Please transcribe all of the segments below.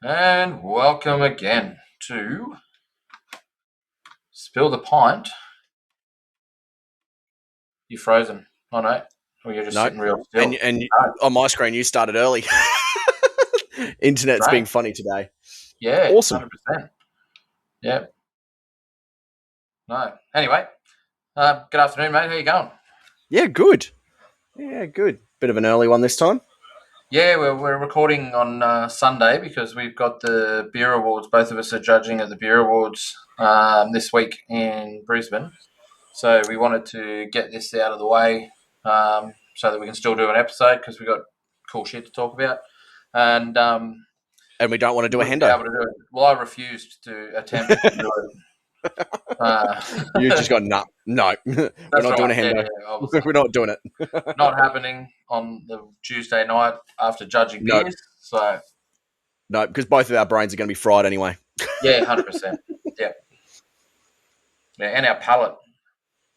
And welcome again to Spill the Pint. You frozen? Oh no, or you're just No, sitting real still. and on my screen you started early. Internet's Right. being funny today. Yeah, Awesome. 100%. Yeah. No. Anyway, good afternoon, mate. How you going? Yeah, good. Yeah, good. Bit of an early one this time. Yeah, we're recording on Sunday because we've got the beer awards. Both of us are judging at the beer awards this week in Brisbane. So we wanted to get this out of the way so that we can still do an episode because we've got cool shit to talk about. And And we don't want to do a wouldn't be hendo. able to do it. Well, I refused to attempt to do it. You just got no. We're That's not doing right. a hendo. Yeah, We're not doing it. not happening on the Tuesday night after judging No, beers. So no, because both of our brains are going to be fried anyway. yeah, 100%. Yeah, yeah, and our palate.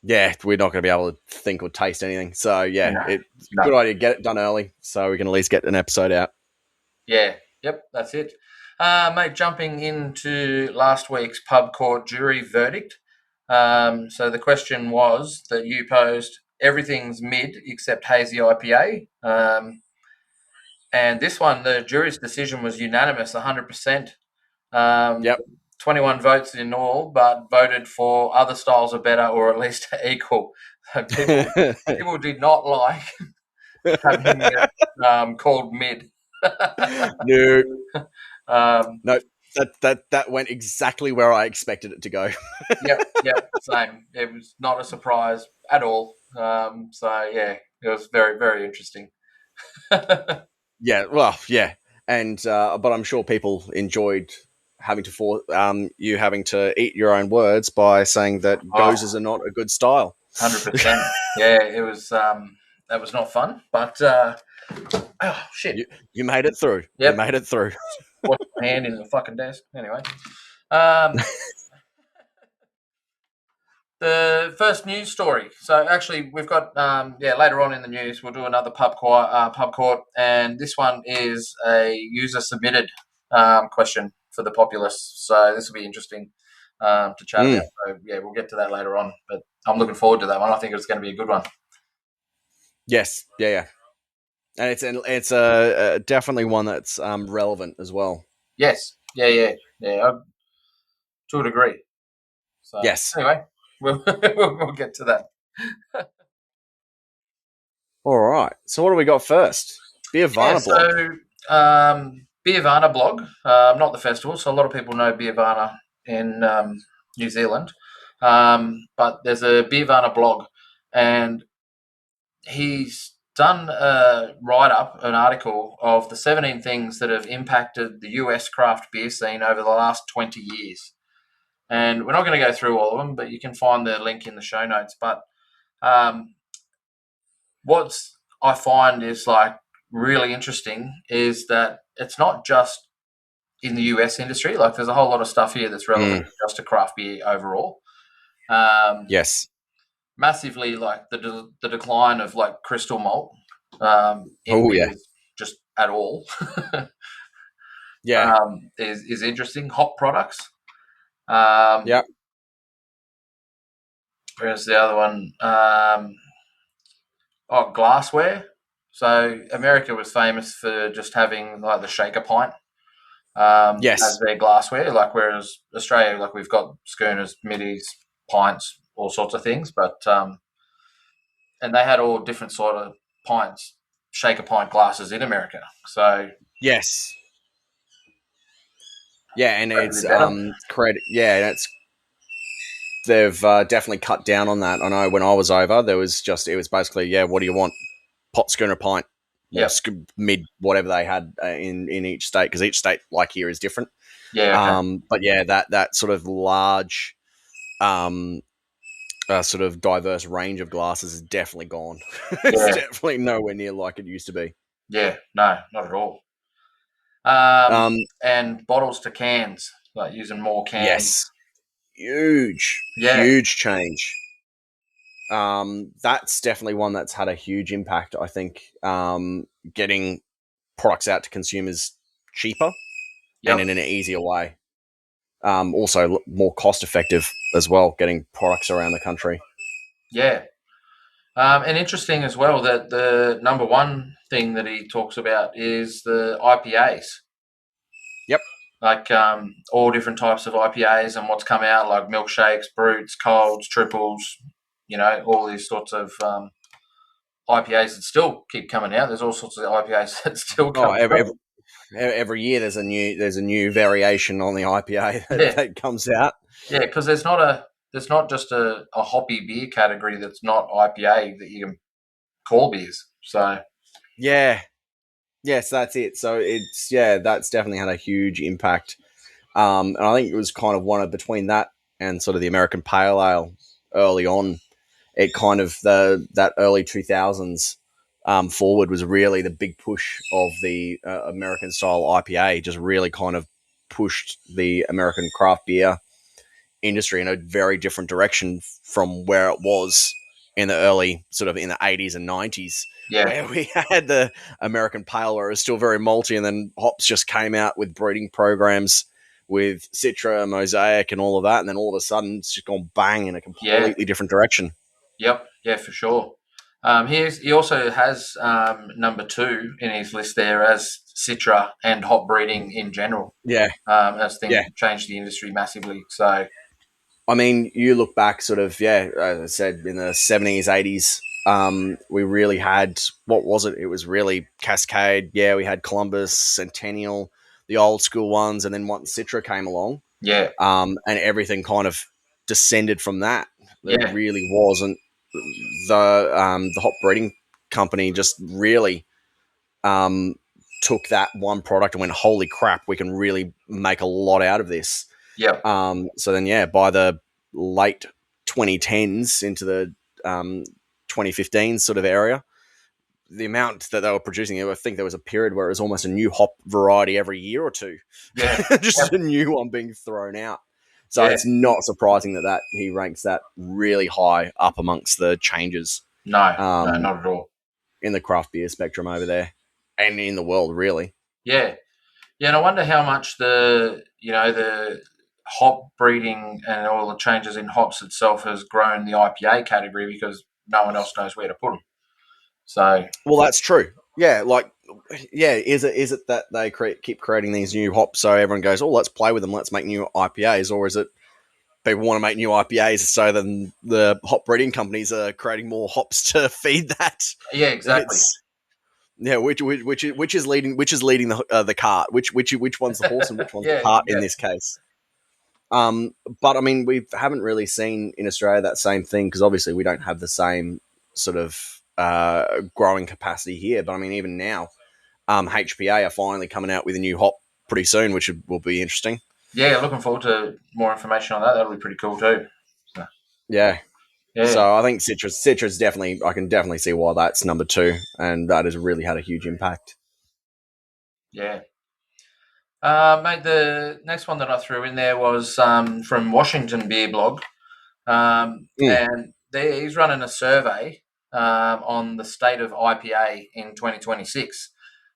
Yeah, we're not going to be able to think or taste anything. So yeah, it's a good No. idea to get it done early so we can at least get an episode out. Yeah, yep, that's it. Mate, jumping into last week's pub court jury verdict. So the question was that you posed everything's mid except Hazy IPA. And this one, the jury's decision was unanimous, 100%. Yep. 21 votes in all, but voted for other styles are better or at least equal. So people did not like having it called mid. No. um, No, that went exactly where I expected it to go. yep, same. It was not a surprise at all. So yeah, it was very, very interesting. Yeah, well, yeah, and but I'm sure people enjoyed having you having to eat your own words by saying that Oh, gozes are not a good style. 100%. Yeah, it was. That was not fun, but oh shit. You made it through. You Yep, made it through. washed my hand in the fucking desk. Anyway, um, the first news story. So actually, we've got later on in the news we'll do another pub court, and this one is a user submitted question for the populace. So this will be interesting to chat about. So yeah, we'll get to that later on, but I'm looking forward to that one. I think it's going to be a good one. Yes, yeah, and it's definitely one that's relevant as well. Yes, yeah, to a degree. So Yes. anyway, we'll get to that. All right. So what do we got first? Beervana Blog. So Beervana Blog, not the festival. So a lot of people know Beervana in New Zealand, but there's a Beervana blog, and he's done a write-up, an article of the 17 things that have impacted the US craft beer scene over the last 20 years. And we're not going to go through all of them, but you can find the link in the show notes. But what's I find is like really interesting is that it's not just in the US industry. Like there's a whole lot of stuff here that's relevant just to craft beer overall. Yes. Massively, like the decline of like crystal malt in Oh yeah. beers just at all. Yeah. Is interesting. Hop products. Yeah. Where's the other one? Glassware. So America was famous for just having like the shaker pint Yes. as their glassware. Like whereas Australia, like we've got schooners, middies, pints, all sorts of things. But and they had all different sort of pints, shaker pint glasses in America. So Yes. Yeah, and it's better. credit. Yeah, and they've definitely cut down on that. I know when I was over, it was basically what do you want? Pot, schooner, pint, or Yep. mid, whatever they had in each state, because each state like here is different. Yeah. Okay. But yeah, that sort of large, sort of diverse range of glasses is definitely gone. It's Yeah. definitely nowhere near like it used to be. Yeah. No, not at all. Um, And bottles to cans, like using more cans. yes, huge, Yeah. huge change. That's definitely one that's had a huge impact. I think getting products out to consumers cheaper. and Yep. in an easier way. Also, more cost effective as well, getting products around the country. Yeah. And interesting as well that the number one thing that he talks about is the IPAs, Yep. like all different types of IPAs and what's come out, like milkshakes, brutes, colds, triples, all these sorts of IPAs that still keep coming out. There's all sorts of IPAs that still Oh, come out. every year there's a new variation on the IPA Yeah, that comes out. yeah, because there's not just a hoppy beer category that's not IPA that you can call beers. So Yeah. Yes, that's it. So that's definitely had a huge impact. And I think it was kind of one of between that and sort of the American Pale Ale early on. It kind of that early 2000s forward was really the big push of the American style IPA. Just really kind of pushed the American craft beer industry in a very different direction from where it was in the early sort of in the 80s and 90s, yeah, where we had the American Pale where it was still very malty, and then hops just came out with breeding programs with Citra, Mosaic, and all of that, and then all of a sudden it's just gone bang in a yeah, completely different direction. yep, yeah, for sure. He also has number two in his list there as Citra and hop breeding in general, Yeah, as things yeah. changed the industry massively. So I mean, you look back, sort of, as I said, in the 70s, 80s, we really had, what was it? It was really Cascade. Yeah, we had Columbus, Centennial, the old school ones, and then once Citra came along, yeah, and everything kind of descended from that. There yeah, really wasn't the hop breeding company just really um, took that one product and went, holy crap, we can really make a lot out of this. yep, So then, by the late 2010s into the 2015 sort of area, the amount that they were producing, I think there was a period where it was almost a new hop variety every year or two, yeah, just yep, a new one being thrown out. So yeah. it's not surprising that he ranks that really high up amongst the changes No, no, um, not at all. in the craft beer spectrum over there and in the world, really. Yeah, yeah, and I wonder how much the hop breeding and all the changes in hops itself has grown the IPA category because no one else knows where to put them. So Well, that's true. Yeah, like, is it that they keep creating these new hops so everyone goes, oh, let's play with them, let's make new IPAs, or is it people want to make new IPAs so then the hop breeding companies are creating more hops to feed that? yeah, exactly. It's which is leading the cart? Which one's the horse and which one's the Yeah, cart in yeah, this case? But I mean, we haven't really seen in Australia that same thing because obviously we don't have the same sort of growing capacity here. But I mean, even now, HPA are finally coming out with a new hop pretty soon, which will be interesting. yeah. Looking forward to more information on that. That'll be pretty cool too. So, Yeah. yeah, So I think Citrus definitely, I can definitely see why that's number two, and that has really had a huge impact. yeah. Mate, the next one that I threw in there was from Washington Beer Blog, Mm. and he's running a survey on the state of IPA in 2026.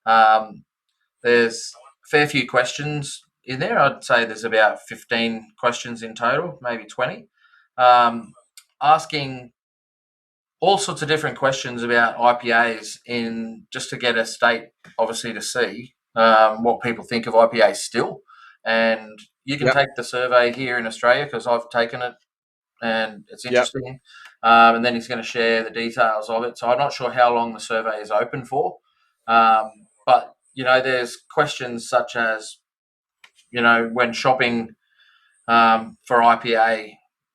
Um, there's a fair few questions in there. I'd say there's about 15 questions in total, maybe 20, asking all sorts of different questions about IPAs in just to get a state, obviously, to see what people think of IPAs still. And you can Yep. take the survey here in Australia because I've taken it and it's Yep. interesting. And then he's going to share the details of it. So I'm not sure how long the survey is open for. But, there's questions such as, when shopping for IPA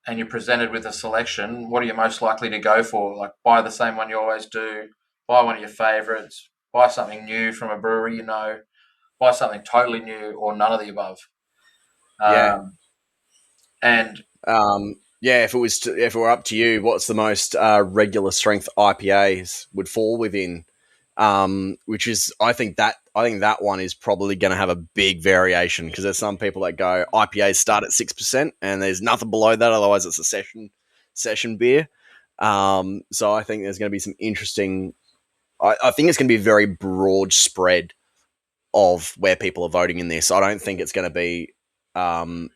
and you're presented with a selection, what are you most likely to go for? Like, buy the same one you always do, buy one of your favorites, buy something new from a brewery, buy something totally new, or none of the above. Yeah. Um, and If it were up to you, what's the most regular strength IPAs would fall within? Which is, I think that one is probably going to have a big variation because there's some people that go IPAs start at 6% and there's nothing below that, otherwise it's a session beer. So I think there's going to be some interesting. I think it's going to be a very broad spread of where people are voting in this. I don't think it's going to be um,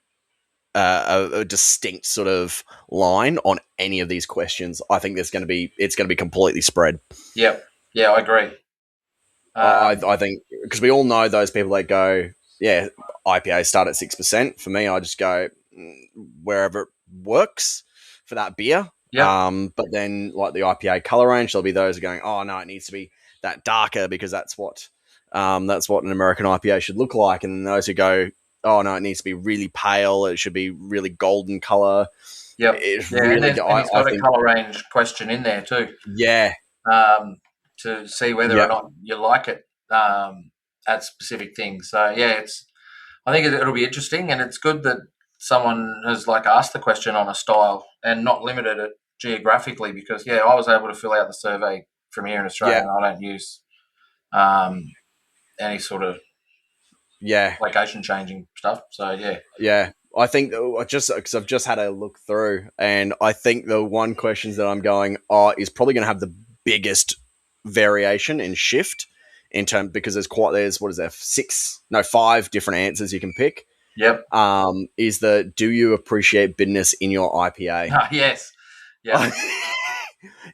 a distinct sort of line on any of these questions. I think it's going to be completely spread. Yep. Yeah, I agree. I think because we all know those people that go, yeah, IPA start at 6%. For me, I just go wherever it works for that beer. Yep. But then like the IPA color range, there'll be those going, oh no, it needs to be that darker because that's what an American IPA should look like. And then those who go, oh no, it needs to be really pale. It should be really golden color. Yep. It's Yeah, and really, he's I got a think, color range question in there too, yeah, to see whether or yeah, not you like it at specific things. So yeah, I think it'll be interesting, and it's good that someone has like asked the question on a style and not limited it geographically. Because yeah, I was able to fill out the survey from here in Australia, yeah, and I don't use um, any sort of yeah. location changing stuff. So yeah, Yeah, I think I just because I've just had a look through, and I think the one questions that I'm going is probably going to have the biggest variation in shift in term because there's what is there five different answers you can pick. yep, Is the do you appreciate bitterness in your IPA? yes, yep,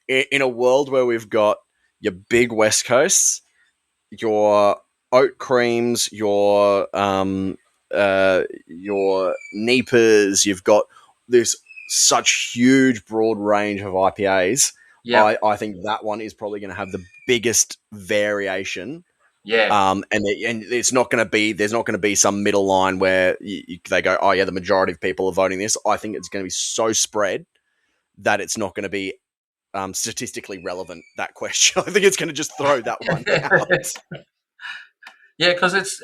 In a world where we've got your big West Coasts, your oat creams, your Neepers, you've got this such huge broad range of IPAs. yep, I think that one is probably going to have the biggest variation. yeah, And it's not going to be there's not going to be some middle line where they go, oh yeah, the majority of people are voting this. I think it's going to be so spread that it's not going to be statistically relevant. That question, I think it's going to just throw that one out. yeah, because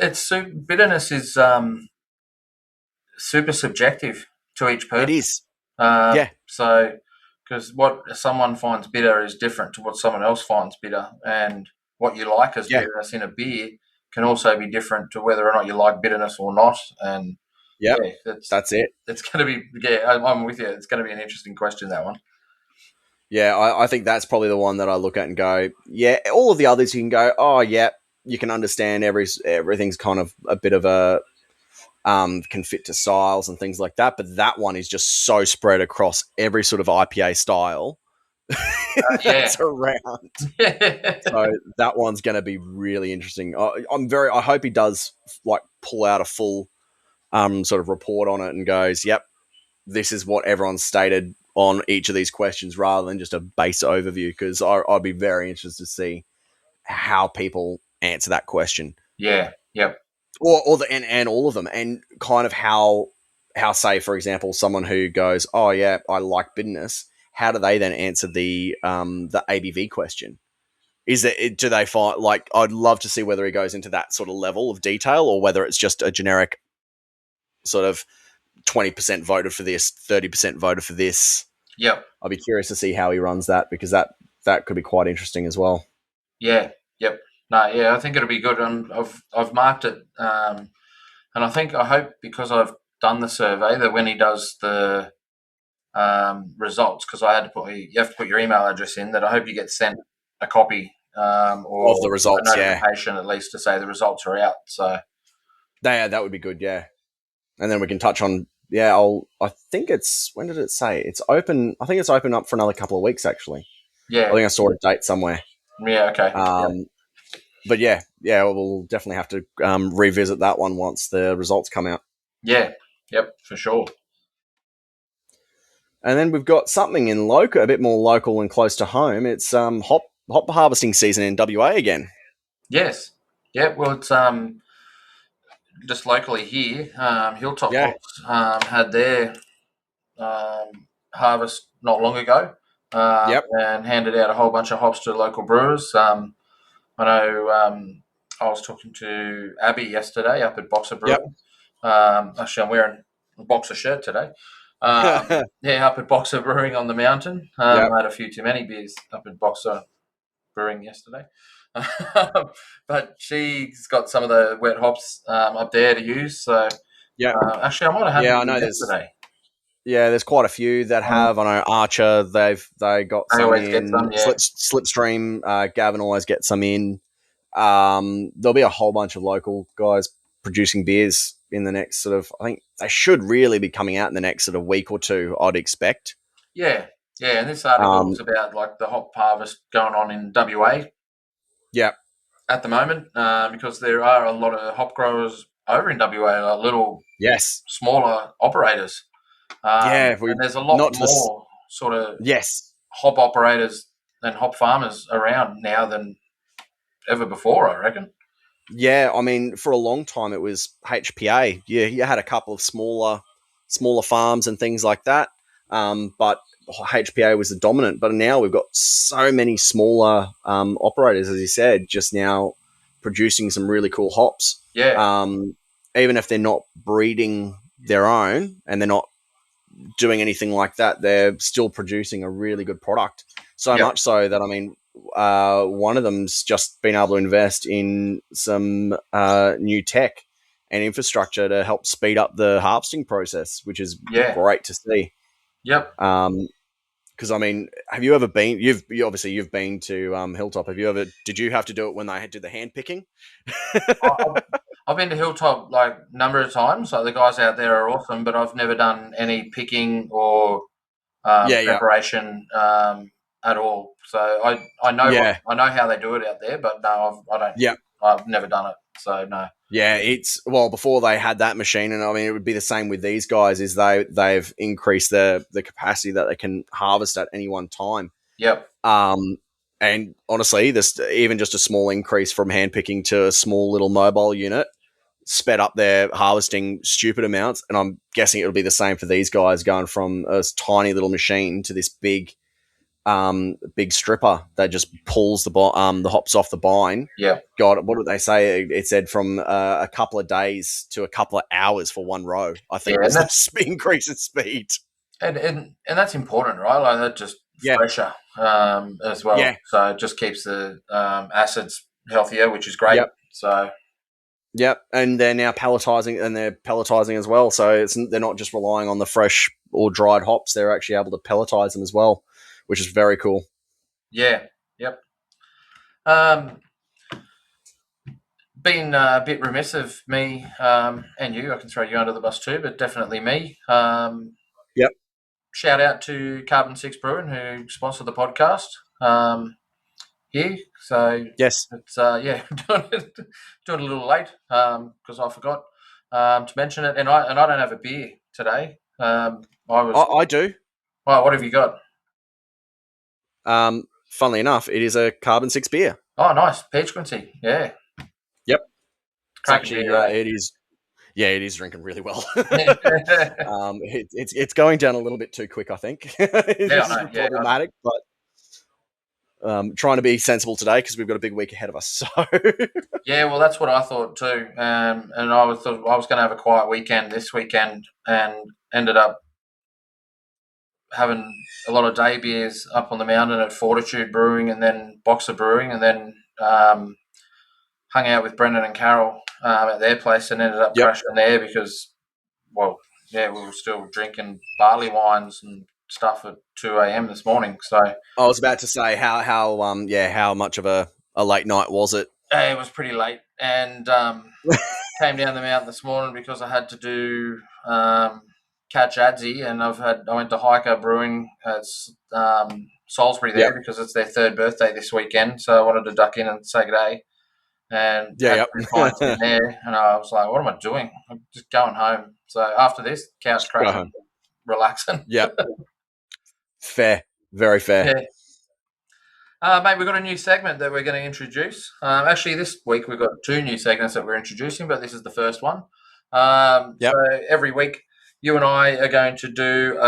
bitterness is super subjective to each It person. is, yeah, So, because what someone finds bitter is different to what someone else finds bitter, and what you like as yeah, bitterness in a beer can also be different to whether or not you like bitterness or not. And yep. yeah, That's it. it's going to be I'm with you. It's going to be an interesting question, that one. Yeah, I think that's probably the one that I look at and go, yeah. All of the others, you can go, oh yeah, you can understand everything's kind of a bit of a can fit to styles and things like that. But that one is just so spread across every sort of IPA style Yeah, that's around. So that one's going to be really interesting. I hope he does like pull out a full sort of report on it and goes, yep, this is what everyone stated on each of these questions rather than just a base overview, because I'd be very interested to see how people answer that question, yeah, yep, and all of them, and kind of how say for example someone who goes, oh yeah, I like bitterness, how do they then answer the ABV question? Is it do they find like I'd love to see whether he goes into that sort of level of detail or whether it's just a generic sort of 20% voted for this, 30% voted for this. yep, I'll be curious to see how he runs that because that could be quite interesting as well. yeah, yep. No, yeah, I think it'll be good. I've marked it, and I hope because I've done the survey that when he does the results, because I had to you have to put your email address in, that I hope you get sent a copy Of the or a results, yeah. notification at least to say the results are out. So That would be good, yeah. And then we can touch on I think it's when did it say? It's open I think it's open up for another couple of weeks actually. I yeah, think I saw a date somewhere. yeah, okay, But yeah, we'll definitely have to revisit that one once the results come out. yeah, yep, for sure. And then we've got something in local, a bit more local and close to home. It's hop harvesting season in WA again. Yes, yeah. Well, it's just locally here. Hilltop Yeah, Hops had their harvest not long ago, yep, and handed out a whole bunch of hops to local brewers. I know I was talking to Abby yesterday up at Boxer yep. Brewing. Actually, I'm wearing a Boxer shirt today. Yeah, up at Boxer Brewing on the mountain. Yep. I had a few too many beers up at Boxer Brewing yesterday. But she's got some of the wet hops up there to use. So Yeah, actually, I might have had yeah. I them know yesterday. there's quite a few that Um, have. I know Archer. They got I some always get in some, yeah. Slipstream. Gavin always gets some in. There'll be a whole bunch of local guys producing beers in the next sort of, I think they should really be coming out in the next sort of week or two, I'd expect. Yeah, yeah. And this article Um, was about like the hop harvest going on in WA yeah, at the moment, because there are a lot of hop growers over in WA, like little yes, smaller operators, yeah. and We there's a lot not to this. more sort of Yes, hop operators and hop farmers around now than ever before, I reckon. yeah. I mean, for a long time it was HPA. Yeah, you had a couple of smaller farms and things like that. But HPA was the dominant. But now we've got so many smaller operators, as you said, just now producing some really cool hops. Yeah, Um, Even if they're not breeding their own and they're not doing anything like that, they're still producing a really good product. So yep, much so that, I mean, one of them's just been able to invest in some new tech and infrastructure to help speed up the harvesting process, which is yeah, great to see. yep. Because I mean, have you ever been? Obviously you've been to Hilltop. Have you ever? Did you have to do it when they did the hand picking? I- I've been to Hilltop like a number of times. Like the guys out there are awesome, but I've never done any picking or Yeah, yeah, preparation at all. So yeah, I know how they do it out there, but no, I don't. yeah. I've never done it, so no. Yeah, it's well before they had that machine, and I mean it would be the same with these guys. Is they've increased the capacity that they can harvest at any one time. Yep. Um, and honestly, this even just a small increase from hand picking to a small little mobile unit sped up their harvesting stupid amounts. And I'm guessing it'll be the same for these guys going from a tiny little machine to this big stripper that just pulls the hops off the vine. Yep. God, what did they say? It said from a couple of days to a couple of hours for one row, I Yeah, think and was the that's increase in speed. and that's important, right? Like that just Yeah, fresher as well. yeah, So it just keeps the acids healthier, which is great. yep, So yep. And they're now pelletizing as well. So they're not just relying on the fresh or dried hops. They're actually able to pelletize them as well, which is very cool. yeah, yep. Um, been a bit remiss of me and you. I can throw you under the bus too, but definitely me. Yep. Shout out to Carbon Six Brewing who sponsored the podcast here. So Yes. it's doing it a little late because I forgot to mention it, and I don't have a beer today. I was I do. well. What have you got? Funnily enough, it is a carbon six beer. Oh, nice peach quincy. Yeah, Yep. It's cracking actually beer. it is. Yeah, it is drinking really well. Eh? It's going down a little bit too quick, I think. Yeah, This I is know. Yeah, problematic, but trying to be sensible today because we've got a big week ahead of us. So yeah. Well, that's what I thought too. And thought I was going to have a quiet weekend this weekend, and ended up having a lot of day beers up on the mountain at Fortitude Brewing, and then Boxer Brewing, and then hung out with Brendan and Carol at their place, and ended up yep. crashing there because, well, yeah, we were still drinking barley wines and stuff at 2 a.m. this morning. So I was about to say how much of a late night was it? it was pretty late, and came down the mountain this morning because I had to do catch Adsy, and I went to Hiker Brewing at Salisbury there Yep. because it's their third birthday this weekend. So I wanted to duck in and say good day, and Yeah, had yep. 2 pints in there, and I was like, "What am I doing? I'm just going home." So after this, couch Go crashing, home. relaxing. Yep. Fair. Very fair. Yeah. Mate, we've got a new segment that we're going to introduce. Actually, this week we've got two new segments that we're introducing, but this is the first one. So Yep. every week, you and I are going to do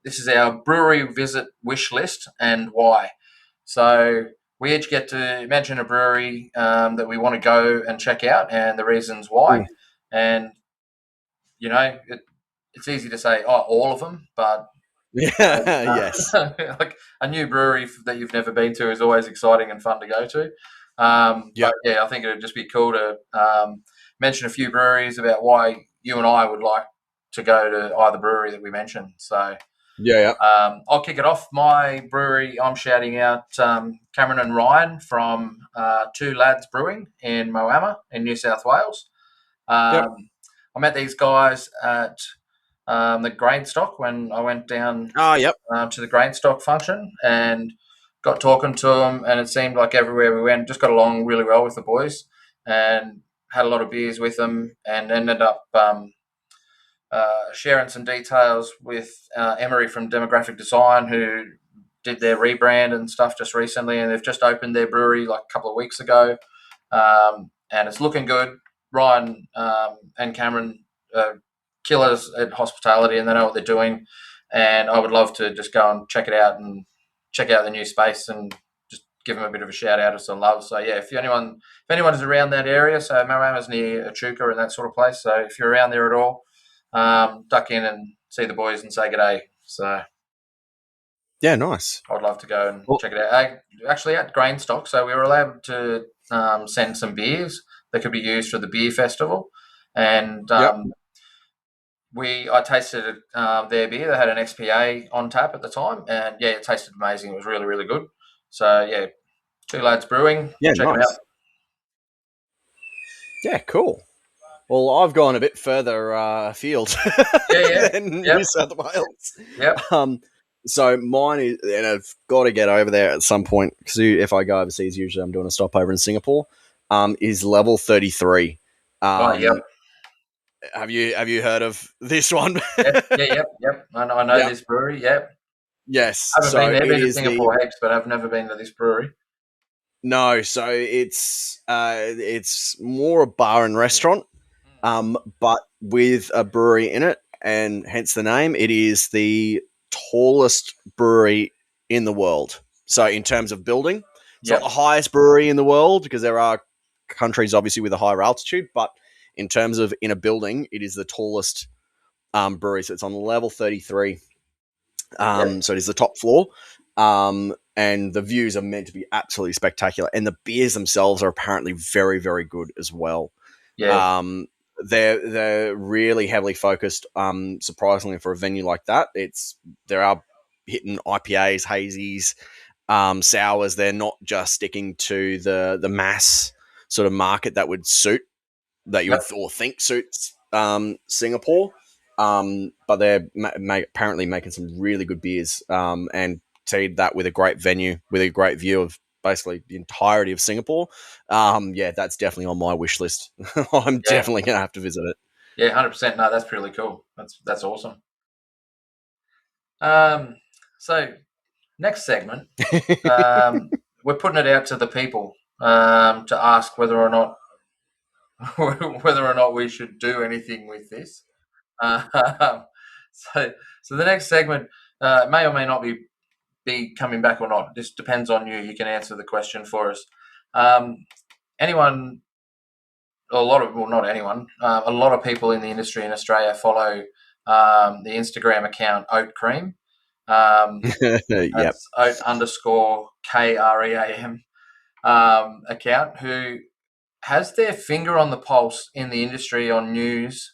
this is our brewery visit wish list and why. So we each get to mention a brewery that we want to go and check out and the reasons why. Mm. And, you know, it's easy to say, oh, all of them, but Yes. like a new brewery that you've never been to is always exciting and fun to go to. But Yep. yeah, I think it would just be cool to mention a few breweries about why you and I would like to go to either brewery that we mentioned. So Yeah. I'll kick it off. My brewery, I'm shouting out Cameron and Ryan from Two Lads Brewing in Moama in New South Wales. Yep. I met these guys at the grain stock when I went down Oh, yep. to the grain stock function and got talking to them. And it seemed like everywhere we went, just got along really well with the boys and had a lot of beers with them and ended up sharing some details with Emery from Demographic Design, who did their rebrand and stuff just recently, and they've just opened their brewery like a couple of weeks ago, and it's looking good. Ryan and Cameron are killers at hospitality, and they know what they're doing. And I would love to just go and check it out and check out the new space and just give them a bit of a shout out of some love. So yeah, if anyone is around that area, so Marama's near Echuca and that sort of place. So if you're around there at all, duck in and see the boys and say g'day. So Yeah, nice. I'd love to go and Well, check it out. Actually, at Grainstock, so we were allowed to send some beers that could be used for the beer festival, and yep. I tasted their beer. They had an XPA on tap at the time, and yeah, it tasted amazing. It was really, really good. So yeah, Two Lads Brewing, Yeah, check them nice. out. Yeah, cool. Well, I've gone a bit further afield than New South Wales. Yep. So mine is, and I've got to get over there at some point because if I go overseas, usually I'm doing a stopover in Singapore. Is Level 33. Yep. Have you heard of this one? Yep. I know this brewery. Yep. Yes. I haven't been there. It Been to is Singapore heaps, but I've never been to this brewery. No, so it's more a bar and restaurant, but with a brewery in it, and hence the name. It is the tallest brewery in the world. So in terms of building, it's not the highest brewery in the world because there are countries obviously with a higher altitude, but in terms of in a building, it is the tallest brewery. So it's on level 33. So it is the top floor. And the views are meant to be absolutely spectacular. And the beers themselves are apparently very, very good as well. Yeah. They're really heavily focused. Surprisingly, for a venue like that, there are hitting IPAs, hazies, sours. They're not just sticking to the mass sort of market that would suit that you would think suits Singapore. But they're apparently making some really good beers, and teed that with a great venue with a great view of basically the entirety of Singapore. Yeah, that's definitely on my wish list. I'm definitely going to have to visit it. Yeah, 100%. No, that's really cool. That's awesome. So next segment, we're putting it out to the people to ask whether or not we should do anything with this. So the next segment may or may not be coming back or not. This depends on you. You can answer the question for us. Anyone, a lot of, well, not anyone, a lot of people in the industry in Australia follow the Instagram account Oat Cream. That's Oat _ KREAM account, who has their finger on the pulse in the industry on news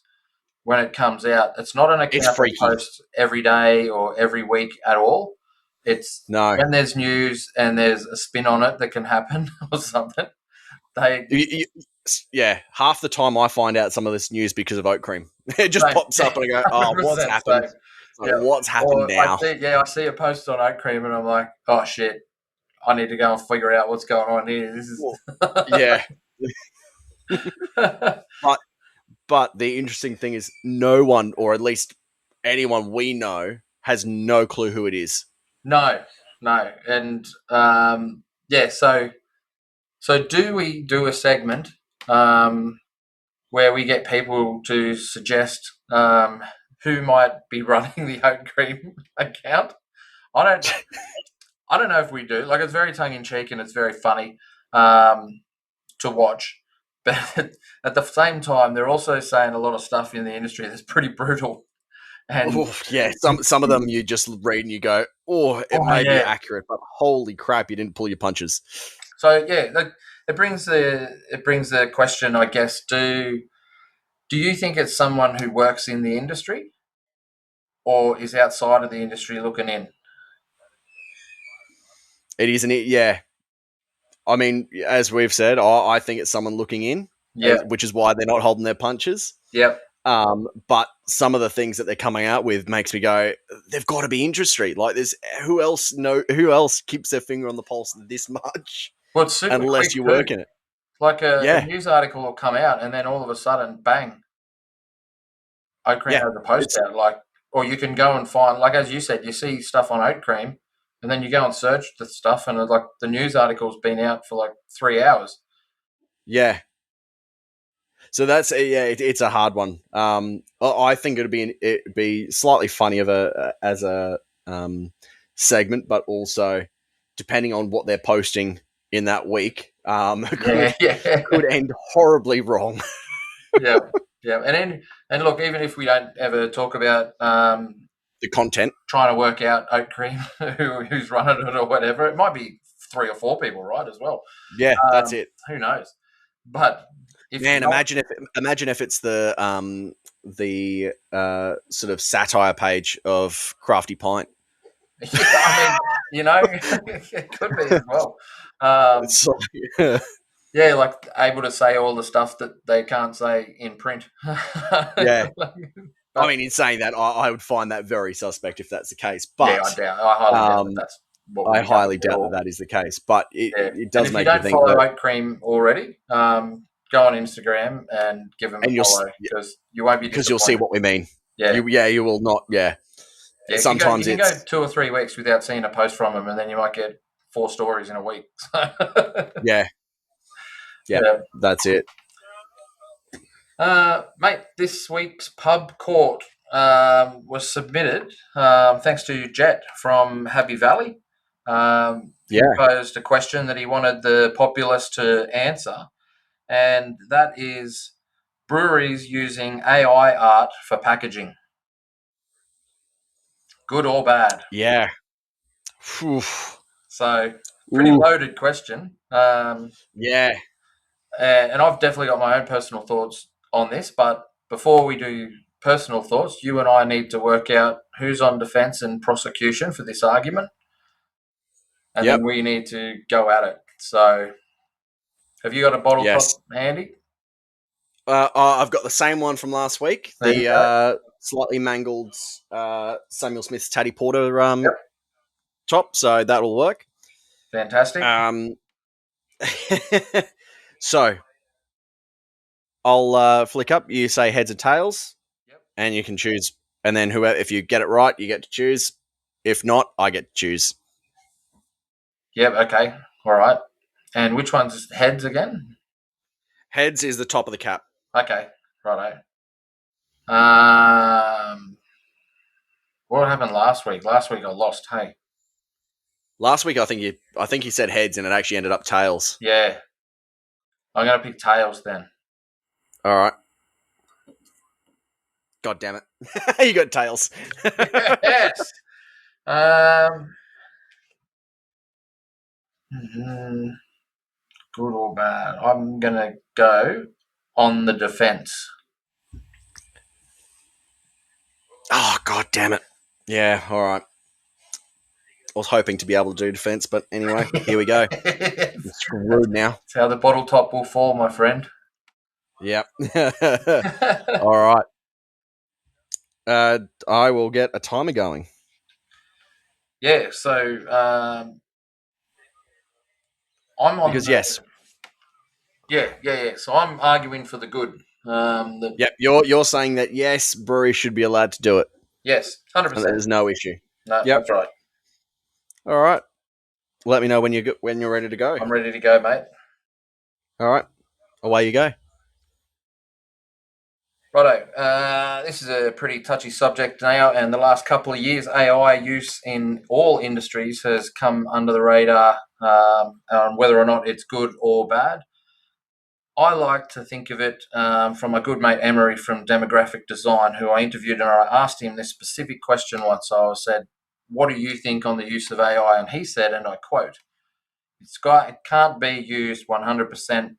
when it comes out. It's not an account that posts every day or every week at all. It's when there's news and there's a spin on it that can happen or something. Yeah, half the time I find out some of this news because of Oat Cream. It just pops up and I go, "Oh, what's happened? What's happened now?" I see a post on Oat Cream and I'm like, "Oh shit, I need to go and figure out what's going on here." This is yeah. But the interesting thing is no one, or at least anyone we know, has no clue who it is. No. And so do we do a segment where we get people to suggest who might be running the Oat Cream account? I don't know if we do. Like, it's very tongue in cheek and it's very funny to watch. But at the same time, they're also saying a lot of stuff in the industry that's pretty brutal. And some of them you just read and you go, it may be accurate, but holy crap, you didn't pull your punches. So it brings the question, I guess. Do you think it's someone who works in the industry, or is outside of the industry looking in? It isn't it. Yeah. I mean, as we've said, I think it's someone looking in, Yeah, which is why they're not holding their punches. yep, But some of the things that they're coming out with makes me go, they've got to be industry. Like, there's who else keeps their finger on the pulse this much well, it's super unless quick you too. work in it. Like a Yeah, news article will come out, and then all of a sudden, bang, oat cream yeah. has a post It's out. Like, or you can go and find, like as you said, you see stuff on oat cream, and then you go and search the stuff, and like the news article's been out for like 3 hours. yeah. So that's it's a hard one. I think it'd be slightly funny of as a segment, but also depending on what they're posting in that week, Yeah, yeah, could end horribly wrong. yeah, yeah. And look, even if we don't ever talk about The content, trying to work out oat cream, who's running it or whatever, it might be 3 or 4 people, right? As well. yeah, that's it. Who knows? But if Man, not, imagine if it's the sort of satire page of Crafty Pint. yeah, I mean, it could be as well. Um, It's like, yeah, like able to say all the stuff that they can't say in print. yeah. I But mean, in saying that, I would find that very suspect if that's the case. yeah, But I highly doubt that um, that's what will I be highly happening at doubt that all. that is the case. But Yeah, it and does if you make you don't think follow that, Oat Cream already, go on Instagram and give them a and follow because you won't be because you'll see disappointed. what we mean. Yeah, You will not. Yeah, yeah. You sometimes can go it's 2 or 3 weeks without seeing a post from them, and then you might get 4 stories in a week. yeah, yeah. Yeah. That's it. Mate, this week's pub court was submitted thanks to Jet from Happy Valley. He Yeah, posed a question that he wanted the populace to answer, and that is breweries using AI art for packaging. Good or bad? yeah. So, pretty Ooh, loaded question. yeah. And I've definitely got my own personal thoughts on this. But before we do personal thoughts, you and I need to work out who's on defence and prosecution for this argument, and then Yep. we need to go at it. So, have you got a bottle top Yes. handy? I've got the same one from last week. There you The go. slightly mangled Samuel Smith's Taddy Porter Yep. top, so that'll work. Fantastic. So I'll flick up. You say heads or tails, Yep. and you can choose. And then whoever, if you get it right, you get to choose. If not, I get to choose. Yep. Okay. All right. And which one's heads again? Heads is the top of the cap. Okay. Righto. What happened last week? Last week I lost. Hey. Last week, I think you said heads, and it actually ended up tails. Yeah. I'm gonna pick tails then. All right. God damn it! You got tails. Yes. Hmm, good or bad? I'm gonna go on the defence. Oh, god damn it. Yeah, all right. I was hoping to be able to do defense, but anyway, here we go. I'm screwed now. That's how the bottle top will fall, my friend. Yep. All right. I will get a timer going. Yeah. So I'm on. Because, yes. Yeah. So I'm arguing for the good. Yep, you're saying that, yes, breweries should be allowed to do it. Yes, And 100%. there's no issue. No, Yep. that's right. All right. Let me know when you're ready to go. I'm ready to go, mate. All right. Away you go. Righto. This is a pretty touchy subject now, and the last couple of years, AI use in all industries has come under the radar on whether or not it's good or bad. I like to think of it from my good mate Emery from Demographic Design, who I interviewed, and I asked him this specific question once. I said, "What do you think on the use of AI?" And he said, and I quote, it can't be used 100%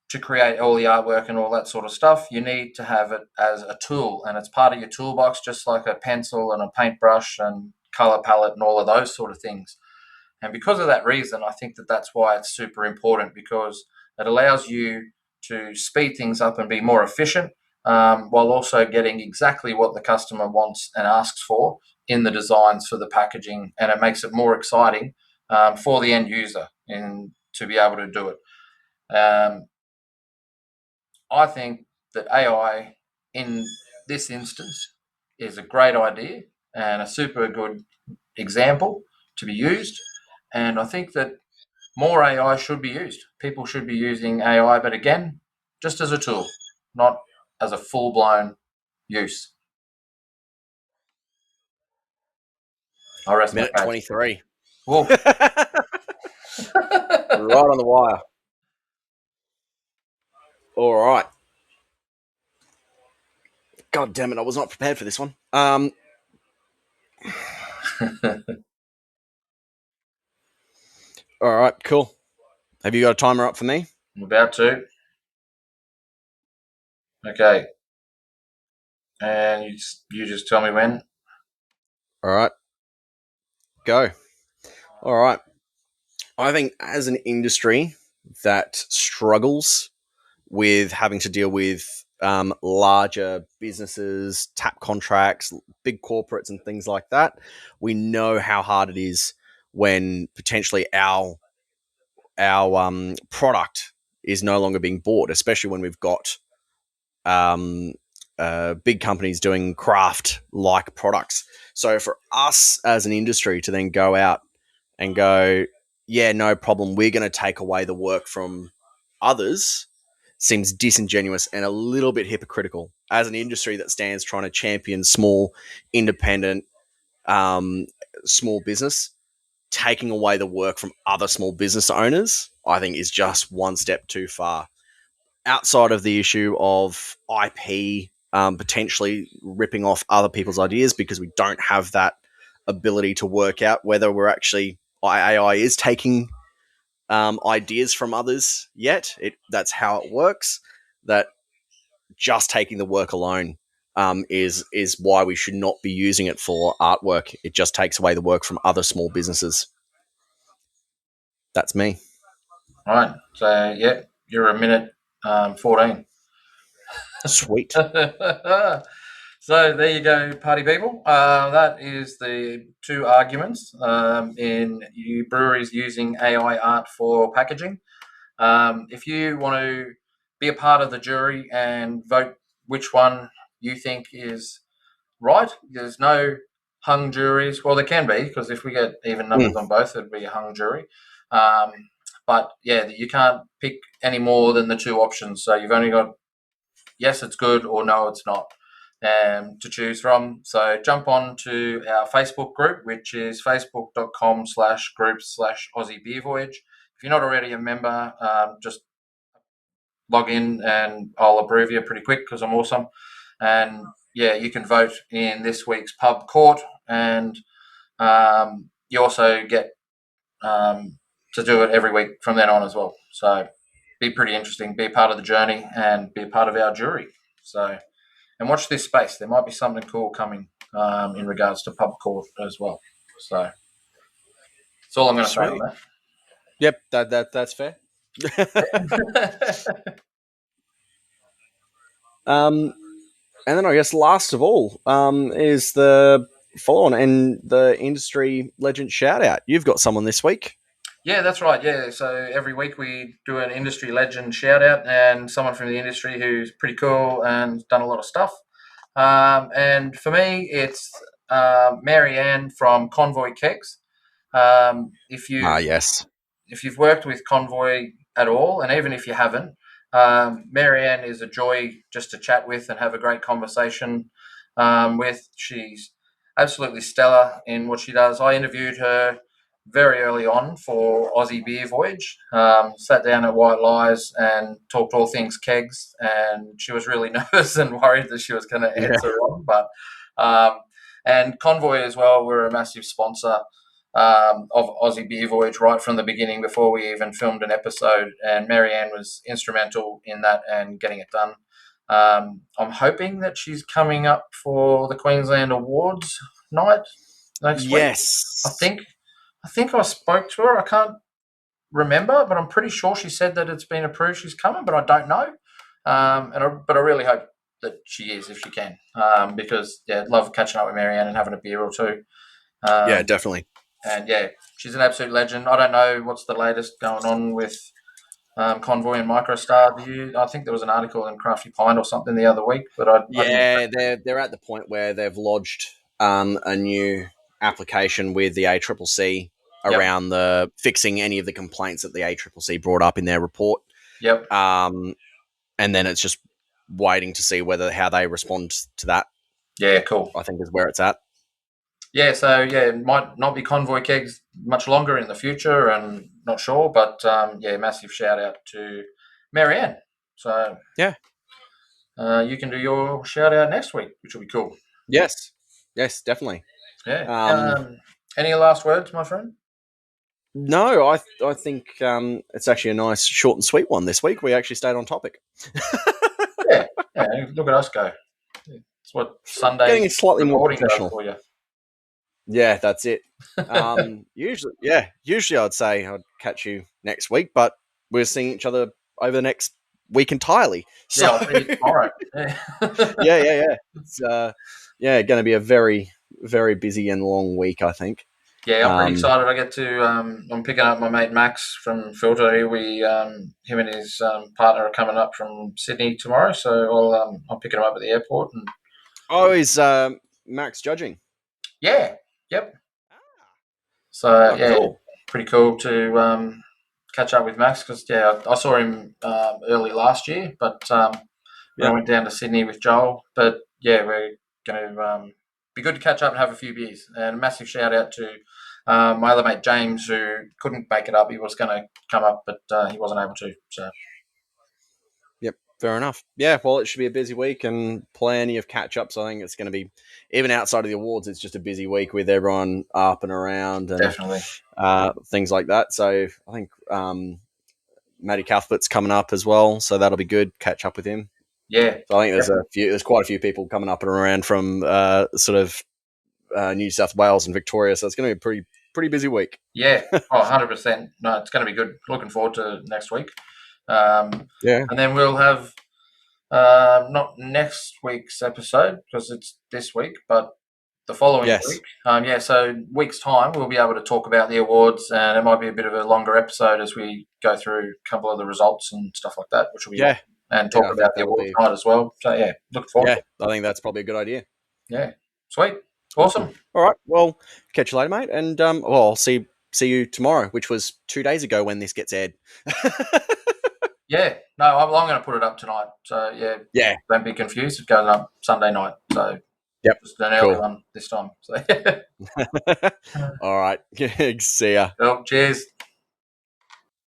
to create all the artwork and all that sort of stuff, you need to have it as a tool, and it's part of your toolbox, just like a pencil and a paintbrush and color palette and all of those sort of things. And because of that reason, I think that that's why it's super important, because it allows you to speed things up and be more efficient, while also getting exactly what the customer wants and asks for in the designs for the packaging, and it makes it more exciting for the end user and to be able to do it. I think that AI in this instance is a great idea and a super good example to be used. And I think that more AI should be used. People should be using AI, but again, just as a tool, not as a full blown use. I rest my Minute case. 23. Whoa. Right on the wire. All right. God damn it, I was not prepared for this one. All right, cool. Have you got a timer up for me? I'm about to. Okay. And you just tell me when. All right. Go. All right. I think as an industry that struggles with having to deal with larger businesses, tap contracts, big corporates, and things like that, we know how hard it is when potentially our product is no longer being bought, especially when we've got um, big companies doing craft like products. So for us as an industry to then go out and go, yeah, no problem, we're going to take away the work from others, seems disingenuous and a little bit hypocritical as an industry that stands trying to champion small, independent, small business. Taking away the work from other small business owners, I think, is just one step too far. Outside of the issue of IP potentially ripping off other people's ideas because we don't have that ability to work out whether we're actually AI is taking ideas from others yet. That's how it works. That just taking the work alone is why we should not be using it for artwork. It just takes away the work from other small businesses. That's me. All right. So, yeah, you're a minute 14. Sweet. So there you go, party people. That is the two arguments in breweries using AI art for packaging. If you want to be a part of the jury and vote which one you think is right, there's no hung juries. Well, there can be, because if we get even numbers on both, it'd be a hung jury. But yeah, you can't pick any more than the two options. So you've only got yes, it's good, or no, it's not, to choose from. So jump on to our Facebook group, which is facebook.com/groups/Aussie Beer Voyage. If you're not already a member, just log in and I'll approve you pretty quick because I'm awesome. And yeah, you can vote in this week's pub court, and you also get to do it every week from then on as well. So be pretty interesting, be a part of the journey and be a part of our jury. So, and watch this space. There might be something cool coming in regards to pub court as well. So that's all I'm going to say on that. Yep, that's fair. And then I guess last of all is the follow-on and the industry legend shout-out. You've got someone this week. Yeah, that's right. Yeah, so every week we do an industry legend shout-out and someone from the industry who's pretty cool and done a lot of stuff. And for me, it's Mary Ann from Convoy Kegs. If you Yes. if you've worked with Convoy at all, and even if you haven't, Marianne is a joy just to chat with and have a great conversation with. She's absolutely stellar in what she does. I interviewed her very early on for Aussie Beer Voyage, sat down at White Lies and talked all things kegs, and she was really nervous and worried that she was going to answer wrong. But and Convoy as well, we're a massive sponsor of Aussie Beer Voyage right from the beginning before we even filmed an episode, and Marianne was instrumental in that and getting it done. I'm hoping that she's coming up for the Queensland Awards night next week. I Yes. think I spoke to her. I can't remember, but I'm pretty sure she said that it's been approved. She's coming, but I don't know. But I really hope that she is if she can, because I'd love catching up with Marianne and having a beer or two. Yeah, definitely. And she's an absolute legend. I don't know what's the latest going on with Convoy and Microstar. I think there was an article in Crafty Pint or something the other week, but I didn't. Yeah, they're at the point where they've lodged a new application with the ACCC Yep. around the fixing any of the complaints that the ACCC brought up in their report. Yep. And then it's just waiting to see how they respond to that. Yeah, cool. I think is where it's at. Yeah, so it might not be Convoy kegs much longer in the future, and not sure, but massive shout out to Marianne. So yeah, you can do your shout out next week, which will be cool. Yes, definitely. Yeah. Any last words, my friend? No, I think it's actually a nice short and sweet one this week. We actually stayed on topic. yeah, look at us go. It's what Sunday getting slightly more professional for you. Yeah, that's it. Usually I'd say I'd catch you next week, but we're seeing each other over the next week entirely. So I'll see you tomorrow. yeah. It's going to be a very, very busy and long week, I think. Yeah, I'm pretty excited. I get to I'm picking up my mate Max from Filter. We him and his partner are coming up from Sydney tomorrow, so I'll pick him up at the airport. And is Max judging? Yeah. Yep. So cool. Pretty cool to catch up with Max because I saw him early last year, but when I went down to Sydney with Joel. But we're going to be good to catch up and have a few beers. And a massive shout out to my other mate James, who couldn't make it up. He was going to come up, but he wasn't able to. So. Yep, fair enough. Yeah, well, it should be a busy week and plenty of catch-ups. I think it's going to be, even outside of the awards, it's just a busy week with everyone up and around and definitely things like that. So I think Matty Cuthbert's coming up as well, so that'll be good. Catch up with him. Yeah. So I think there's quite a few people coming up and around from New South Wales and Victoria, so it's going to be a pretty busy week. Yeah, 100%. No, it's going to be good. Looking forward to next week. And then we'll have not next week's episode because it's this week, but the following week. So week's time we'll be able to talk about the awards, and it might be a bit of a longer episode as we go through a couple of the results and stuff like that, which will be fun. And talk about the awards night as well. So look forward. Yeah, I think that's probably a good idea. Yeah, sweet, awesome. All right, well, catch you later, mate, and I'll see you tomorrow, which was 2 days ago when this gets aired. No, I'm going to put it up tonight. So don't be confused. It goes up Sunday night. So just an early one this time. So all right, see ya. Well, cheers.